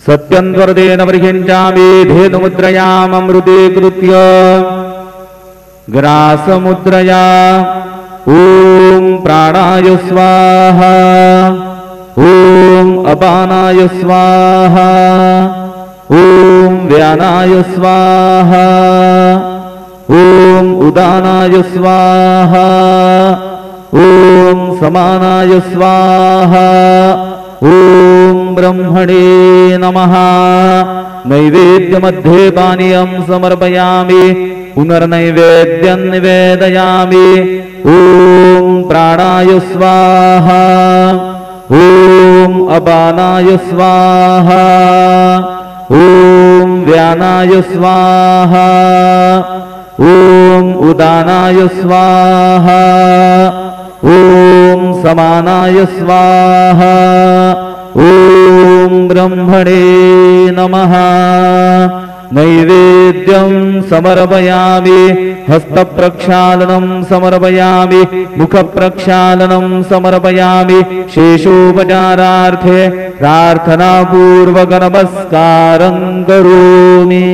सत्यन्वर्देन बर्हिञ्चामि धेनुमुद्रयाममृते कृत्य ग्रासमुद्रया ॐ प्राणाय स्वाहा ॐ अपानाय स्वाहा ॐ व्यानाय स्वाहा ॐ उदानाय स्वाहा ॐ समानाय स्वाहा ॐ ब्रह्मणे नमः। नैवेद्यमध्ये पानीयं समर्पयामि पुनर्नैवेद्यं निवेदयामि। ॐ प्राणाय स्वाहा ॐ अपानाय स्वाहा ॐ व्यानाय स्वाहा ॐ उदानाय स्वाहा ॐ समानाय स्वाहा ॐ ब्रह्मणे नमः। नैवेद्यं समर्पयामि हस्तप्रक्षालनं समर्पयामि मुखप्रक्षालनं समर्पयामि। शेषोपचारार्थे प्रार्थनापूर्वक नमस्कारं करोमि।